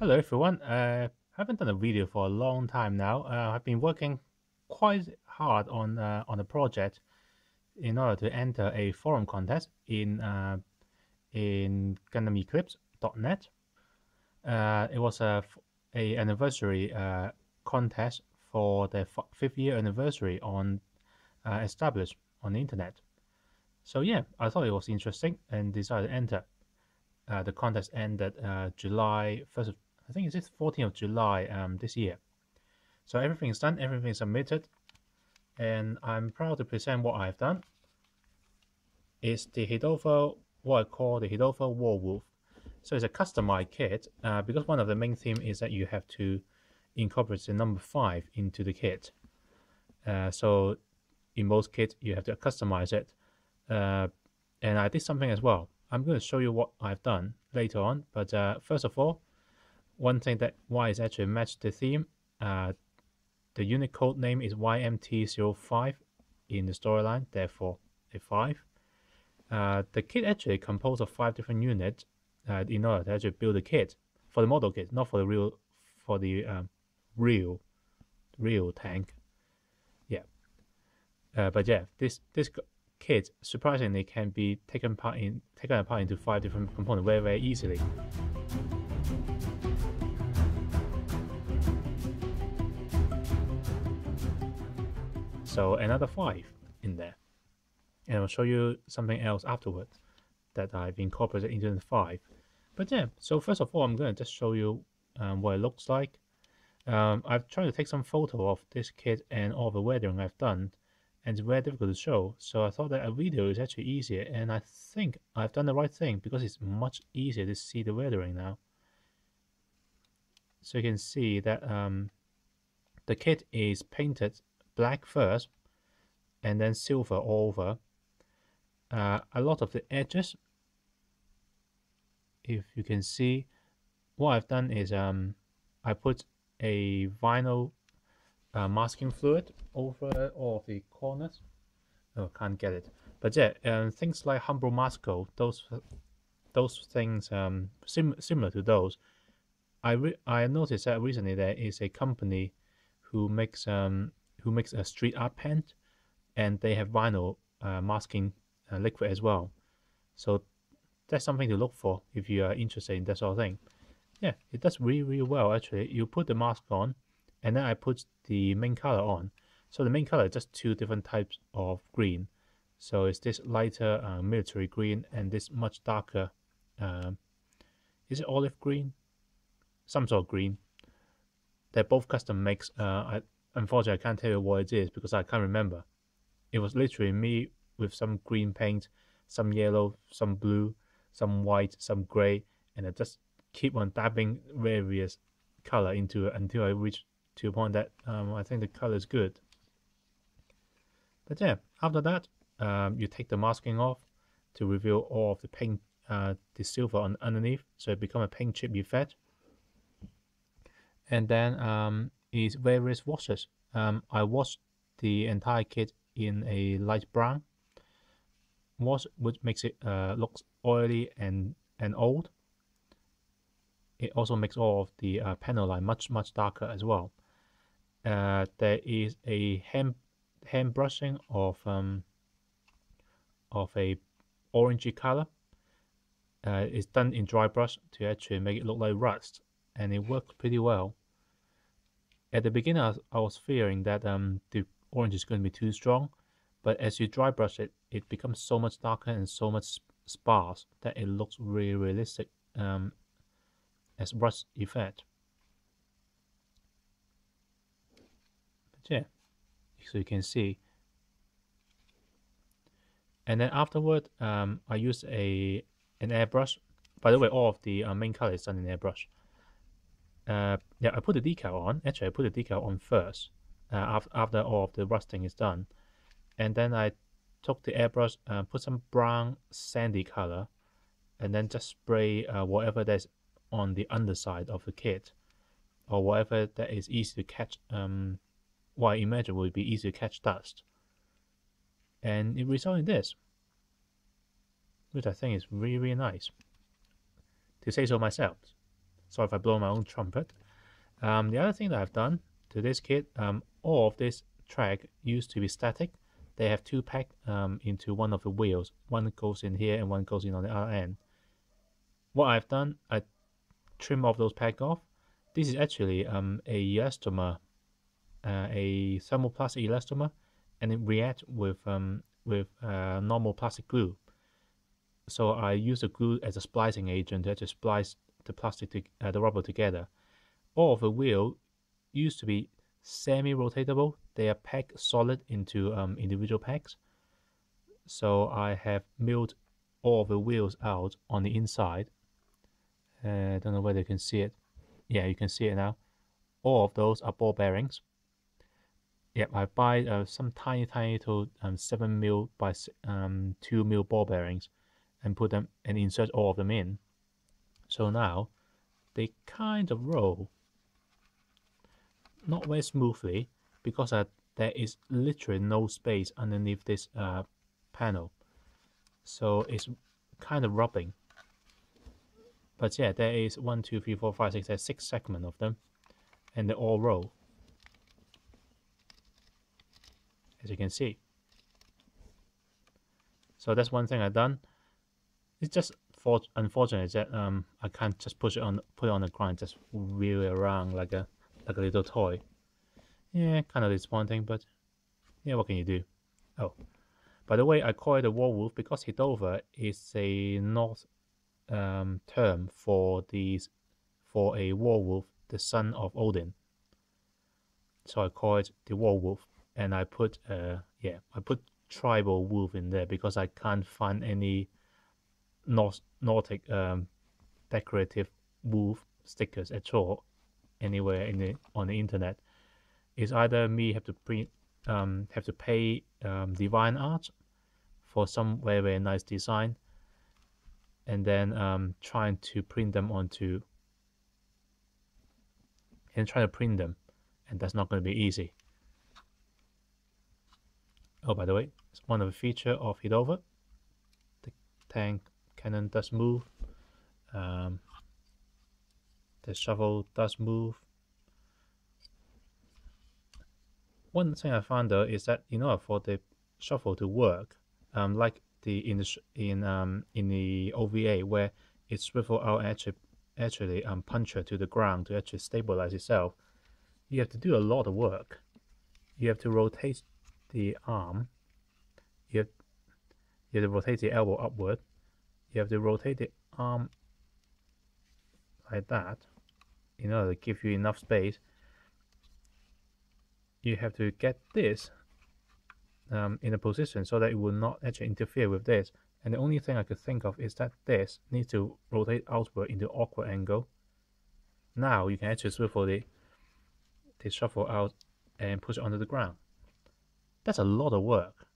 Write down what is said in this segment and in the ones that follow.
Hello everyone. Haven't done a video for a long time now. I've been working quite hard on a project in order to enter a forum contest in Gundam Eclipse.net. It was a anniversary contest for the fifth year anniversary on established on the internet. So yeah, I thought it was interesting and decided to enter. The contest ended July 1st. I think it's 14th of July this year. So everything is done, everything is submitted, and I'm proud to present what I've done. It's the Hildolfr, what I call the Hildolfr Warwolf. So it's a customized kit because one of the main theme is that you have to incorporate the number 5 into the kit. So in most kits, you have to customize it. And I did something as well. I'm going to show you what I've done later on. But first of all, one thing that why is actually matched the theme. The unit code name is YMT05 in the storyline, therefore a 5. The kit actually composed of 5 different units in order to actually build a kit for the model kit, not for the real tank. Yeah, but yeah, this kit surprisingly can be taken apart into 5 different components very easily. So another 5 in there, and I'll show you something else afterwards that I've incorporated into the 5. But yeah, so first of all, I'm going to just show you what it looks like. I've tried to take some photo of this kit and all the weathering I've done, and it's very difficult to show. So I thought that a video is actually easier, and I think I've done the right thing because it's much easier to see the weathering now. So you can see that the kit is painted black first, and then silver all over. A lot of the edges, if you can see, what I've done is I put a vinyl masking fluid over all of the corners. Oh, can't get it. But yeah, things like Humble Masco, those things similar to those. I noticed that recently there is a company who makes a street art paint, and they have vinyl masking liquid as well. So that's something to look for if you are interested in that sort of thing. Yeah, it does really well actually. You put the mask on, and then I put the main color on. So the main color is just 2 different types of green. So it's this lighter military green and this much darker, is it olive green? Some sort of green. They're both custom makes. Unfortunately, I can't tell you what it is because I can't remember. It was literally me with some green paint, some yellow, some blue, some white, some gray, and I just keep on dabbing various color into it until I reach to a point that I think the color is good. But yeah, after that, you take the masking off to reveal all of the paint, the silver underneath, so it becomes a paint chip effect. And then is various washes. I washed the entire kit in a light brown wash, which makes it looks oily and old. It also makes all of the panel line much darker as well. There is a hand brushing of a orangey color. It's done in dry brush to actually make it look like rust, and it worked pretty well. At the beginning, I was fearing that the orange is going to be too strong, but as you dry brush it, it becomes so much darker and so much sparse that it looks really realistic as rust effect. But yeah, so you can see. And then afterward, I use an airbrush. By the way, all of the main color is done in airbrush. Yeah, I put the decal on. Actually, I put the decal on first after all of the rusting is done. And then I took the airbrush, put some brown sandy color, and then just spray whatever that's on the underside of the kit, or whatever that is easy to catch. What I imagine would be easy to catch dust. And it resulted in this, which I think is really nice, to say so myself. Sorry if I blow my own trumpet. The other thing that I've done to this kit, all of this track used to be static. They have two peg into one of the wheels. One goes in here and one goes in on the other end. What I've done, I trim off those peg off. This is actually a elastomer, a thermoplastic elastomer, and it reacts with normal plastic glue. So I use the glue as a splicing agent to just splice the the rubber together. All of the wheel used to be semi-rotatable. They are pegged solid into individual pegs. So I have milled all of the wheels out on the inside. I don't know whether you can see it. Yeah, you can see it now. All of those are ball bearings. Yep, I buy some tiny little 7mm by 2mm ball bearings and put them and insert all of them in. So now they kind of roll. Not very smoothly because there is literally no space underneath this panel. So it's kind of rubbing. But yeah, there is 1, 2, 3, 4, 5, 6, there's 6 segments of them, and they all roll, as you can see. So that's one thing I've done. It's just unfortunate that I can't just put it on the ground, just wheel it around like a little toy. Yeah, kind of disappointing, but yeah, what can you do? Oh, by the way, I call it a Warwolf because Hildolfr is a Norse term for a Warwolf, the son of Odin. So I call it the Warwolf, and I put tribal wolf in there because I can't find any Nordic decorative wolf stickers at all anywhere on the internet. It's either me have to pay Divine Art for some very nice design, and then trying to print them and that's not going to be easy. Oh, by the way, it's one of the features of Hildolfr. The tank cannon does move. The shovel does move. One thing I found though is that for the shovel to work, like in the OVA where it swivel out actually puncture to the ground to actually stabilize itself, you have to do a lot of work. You have to rotate the arm. You have to rotate the elbow upward. You have to rotate the arm like that in order to give you enough space. You have to get this in a position so that it will not actually interfere with this. And the only thing I could think of is that this needs to rotate outward into awkward angle. Now you can actually swivel the shuffle out and push it onto the ground. That's a lot of work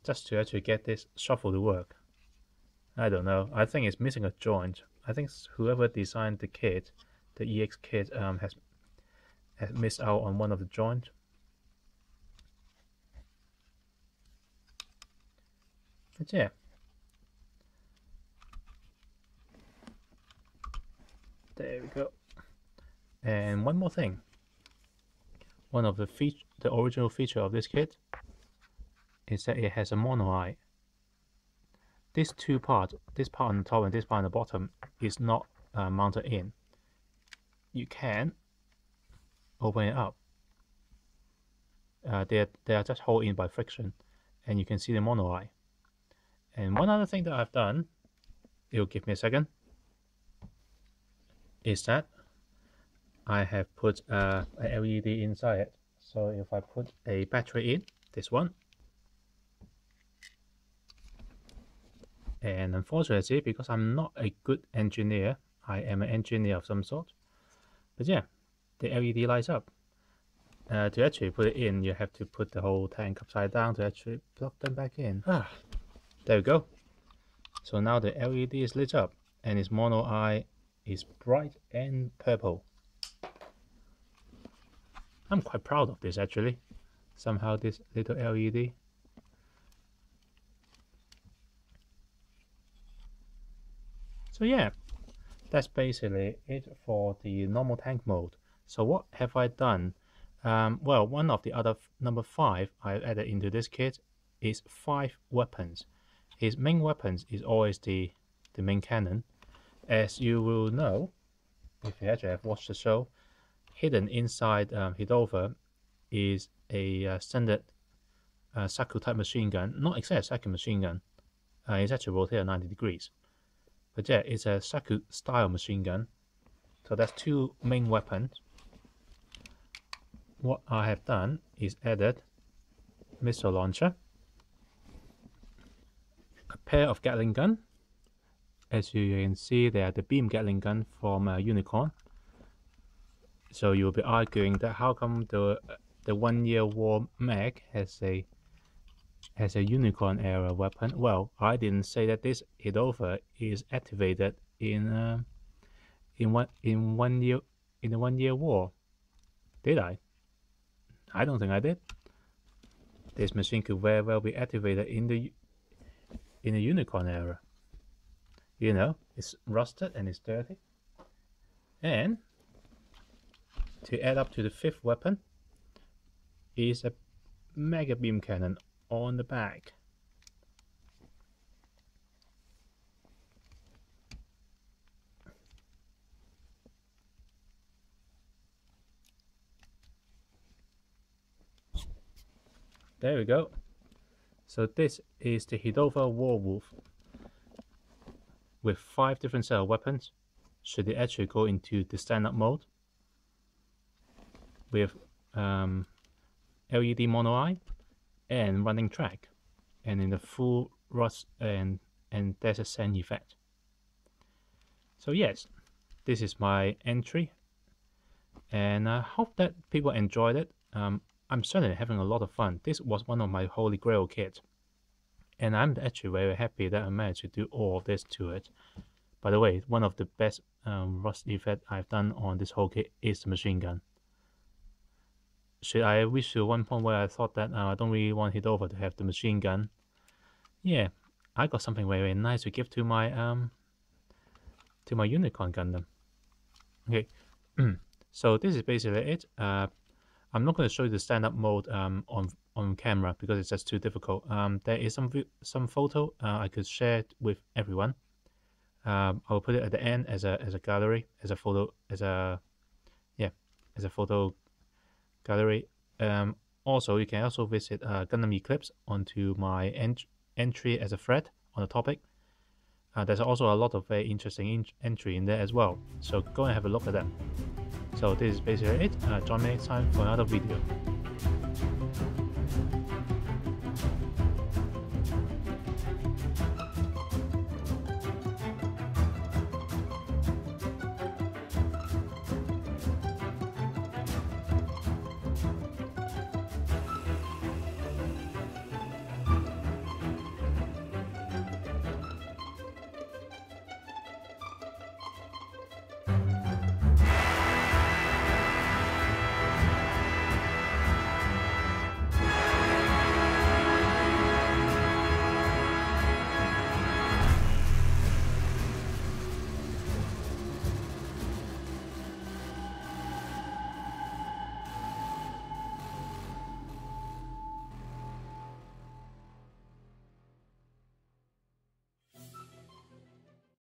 just to actually get this shuffle to work. I don't know. I think it's missing a joint. I think whoever designed the kit, the EX kit, has missed out on one of the joints. But yeah. There we go. And one more thing. One of the original feature of this kit is that it has a mono eye. This two part, this part on the top and this part on the bottom, is not mounted in. You can open it up. They are just held in by friction, and you can see the mono eye. And one other thing that I've done, it'll give me a second, is that I have put a LED inside it. So if I put a battery in, this one, and unfortunately, because I'm not a good engineer, I am an engineer of some sort, but yeah, the LED lights up. To actually put it in, you have to put the whole tank upside down to actually plug them back in. There we go. So now the LED is lit up, and its mono eye is bright and purple. I'm quite proud of this actually. Somehow this little LED. So yeah, that's basically it for the normal tank mode. So what have I done? Well, one of the other number 5 I added into this kit is 5 weapons. His main weapons is always the main cannon. As you will know, if you actually have watched the show, hidden inside Hildolfr is a standard Saku type machine gun, not exactly a Saku machine gun. It's actually rotated 90 degrees. But yeah, it's a Saku style machine gun. So that's 2 main weapons. What I have done is added missile launcher, a pair of Gatling gun. As you can see, they are the beam Gatling gun from Unicorn. So you'll be arguing that how come the 1 Year War mag has a Unicorn era weapon? Well, I didn't say that this Hildolfr is activated in the 1 Year War, did I? I don't think I did. This machine could very well be activated in the Unicorn era. You know, it's rusted and it's dirty. And to add up to the 5th weapon is a mega beam cannon on the back. There we go. So this is the Hildolfr Warwolf with 5 different set of weapons. Should it actually go into the standard mode with LED mono eye and running track, and in the full rust and there's a sand effect. So yes, this is my entry, and I hope that people enjoyed it. I'm certainly having a lot of fun. This was one of my holy grail kits, and I'm actually very happy that I managed to do all of this to it. By the way, one of the best rust effect I've done on this whole kit is the machine gun. Should I reach to one point where I thought that I don't really want Hildolfr to have the machine gun? Yeah, I got something very, very nice to give to my Unicorn Gundam. Okay, so this is basically it. I'm not going to show you the stand-up mode on camera because it's just too difficult. There is some photo I could share with everyone. I'll put it at the end as a gallery, as a photo gallery. Also, you can also visit Gundam Eclipse onto my entry as a thread on the topic. There's also a lot of very interesting entry in there as well. So go and have a look at them. So this is basically it. Join me next time for another video.